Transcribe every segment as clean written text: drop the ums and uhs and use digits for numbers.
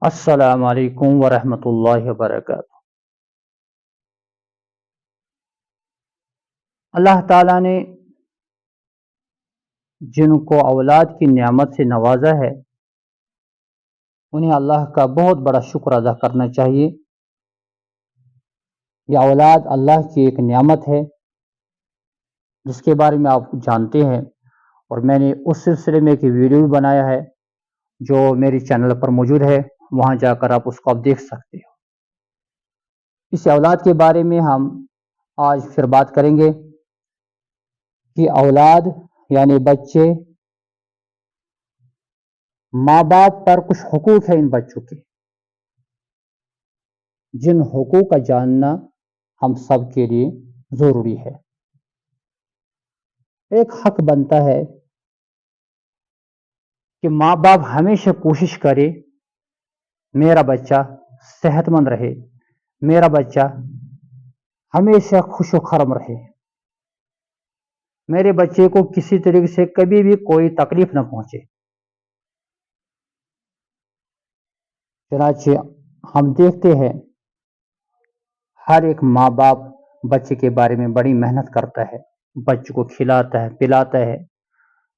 السلام علیکم ورحمۃ اللہ وبرکاتہ۔ اللہ تعالیٰ نے جن کو اولاد کی نعمت سے نوازا ہے انہیں اللہ کا بہت بڑا شکر ادا کرنا چاہیے۔ یہ اولاد اللہ کی ایک نعمت ہے جس کے بارے میں آپ جانتے ہیں، اور میں نے اس سلسلے میں ایک ویڈیو بھی بنایا ہے جو میری چینل پر موجود ہے، وہاں جا کر آپ اس کو دیکھ سکتے ہو۔ اس اولاد کے بارے میں ہم آج پھر بات کریں گے کہ اولاد یعنی بچے، ماں باپ پر کچھ حقوق ہیں ان بچوں کے، جن حقوق کا جاننا ہم سب کے لیے ضروری ہے۔ ایک حق بنتا ہے کہ ماں باپ ہمیشہ کوشش کرے میرا بچہ صحت مند رہے، میرا بچہ ہمیشہ خوش و خرم رہے، میرے بچے کو کسی طریقے سے کبھی بھی کوئی تکلیف نہ پہنچے۔ چنانچہ ہم دیکھتے ہیں ہر ایک ماں باپ بچے کے بارے میں بڑی محنت کرتا ہے، بچوں کو کھلاتا ہے، پلاتا ہے،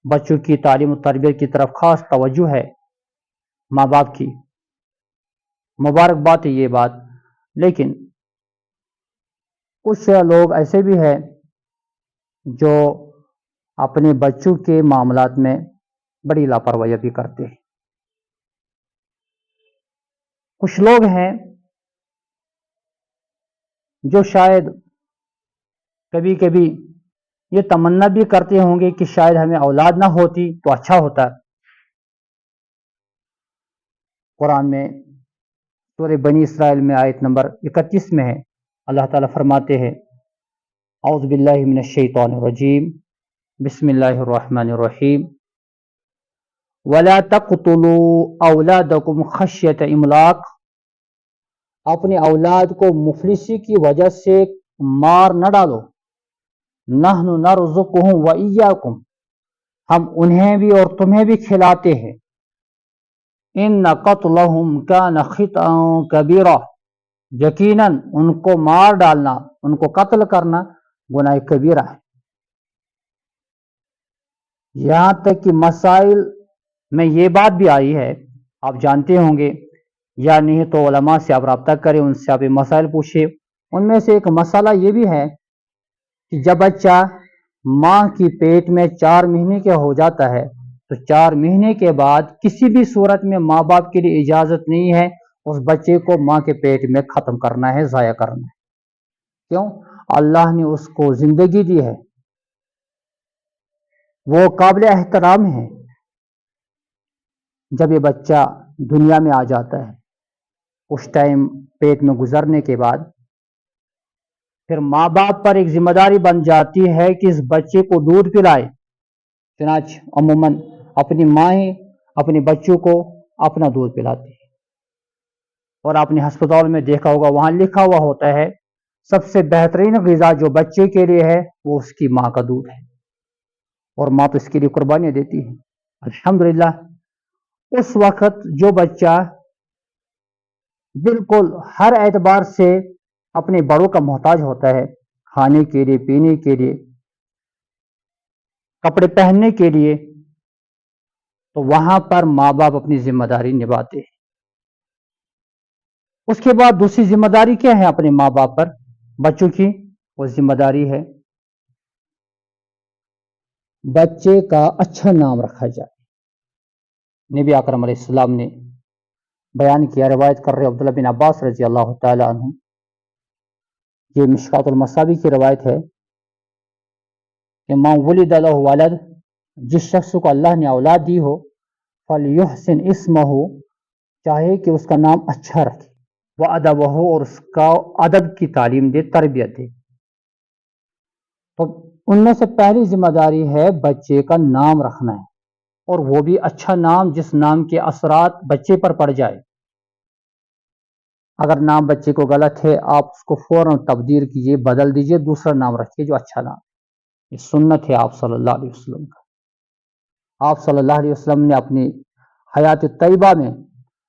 بچوں کی تعلیم و تربیت کی طرف خاص توجہ ہے ماں باپ کی۔ مبارک بات ہے یہ بات، لیکن کچھ لوگ ایسے بھی ہیں جو اپنے بچوں کے معاملات میں بڑی لاپرواہی بھی کرتے ہیں۔ کچھ لوگ ہیں جو شاید کبھی کبھی یہ تمنا بھی کرتے ہوں گے کہ شاید ہمیں اولاد نہ ہوتی تو اچھا ہوتا۔ قرآن میں سورہ بنی اسرائیل میں آیت نمبر 31 میں ہے، اللہ تعالیٰ فرماتے ہیں اعوذ باللہ من الشیطان الرجیم بسم اللہ الرحمن الرحیم وَلَا تَقْتُلُوا أَوْلَادَكُمْ خَشْيَةَ إِمْلَاقٍ، اپنے اولاد کو مفلسی کی وجہ سے مار نہ ڈالو۔ نَحْنُ نَرْزُقُهُمْ وَإِيَّاكُمْ، ہم انہیں بھی اور تمہیں بھی کھلاتے ہیں۔ إِنَّ قَتْلَهُمْ كَانَ خِطْئًا كَبِيرًا، یقیناً ان کو مار ڈالنا، ان کو قتل کرنا گناہ کبیرہ ہے۔ یہاں تک کہ مسائل میں یہ بات بھی آئی ہے، آپ جانتے ہوں گے یا نہیں تو علماء سے آپ رابطہ کریں، ان سے آپ یہ مسائل پوچھیں۔ ان میں سے ایک مسئلہ یہ بھی ہے کہ جب بچہ ماں کی پیٹ میں 4 مہینے کا ہو جاتا ہے تو 4 مہینے کے بعد کسی بھی صورت میں ماں باپ کے لیے اجازت نہیں ہے اس بچے کو ماں کے پیٹ میں ختم کرنا ہے، ضائع کرنا ہے۔ کیوں؟ اللہ نے اس کو زندگی دی ہے، وہ قابل احترام ہے۔ جب یہ بچہ دنیا میں آ جاتا ہے، کچھ ٹائم پیٹ میں گزرنے کے بعد پھر ماں باپ پر ایک ذمہ داری بن جاتی ہے کہ اس بچے کو دودھ پلائے۔ چنانچہ عموماً اپنی مائیں اپنے بچوں کو اپنا دودھ پلاتی ہے، اور آپ نے ہسپتال میں دیکھا ہوگا وہاں لکھا ہوا ہوتا ہے سب سے بہترین غذا جو بچے کے لیے ہے وہ اس کی ماں کا دودھ ہے، اور ماں تو اس کے لیے قربانیاں دیتی ہے۔ الحمدللہ اس وقت جو بچہ بالکل ہر اعتبار سے اپنے بڑوں کا محتاج ہوتا ہے، کھانے کے لیے، پینے کے لیے، کپڑے پہننے کے لیے، تو وہاں پر ماں باپ اپنی ذمہ داری نبھاتے ہیں۔ اس کے بعد دوسری ذمہ داری کیا ہے اپنے ماں باپ پر بچوں کی؟ وہ ذمہ داری ہے بچے کا اچھا نام رکھا جائے۔ نبی اکرم علیہ السلام نے بیان کیا، روایت کر رہے عبداللہ بن عباس رضی اللہ تعالی عنہ، یہ مشکات المصابیح کی روایت ہے کہ مَن وُلِدَ لَهُ وَلَد، جس شخص کو اللہ نے اولاد دی ہو، فَلْيُحْسِنْ اسْمَهُ، چاہے کہ اس کا نام اچھا رکھے، وَأَدَبَهُ، اور اس کا ادب کی تعلیم دے، تربیت دے۔ تو ان میں سے پہلی ذمہ داری ہے بچے کا نام رکھنا ہے، اور وہ بھی اچھا نام جس نام کے اثرات بچے پر پڑ جائے۔ اگر نام بچے کو غلط ہے آپ اس کو فوراً تبدیل کیجیے، بدل دیجیے، دوسرا نام رکھیے جو اچھا نام۔ یہ سنت ہے آپ صلی اللہ علیہ وسلم کا۔ آپ صلی اللہ علیہ وسلم نے اپنی حیات طیبہ میں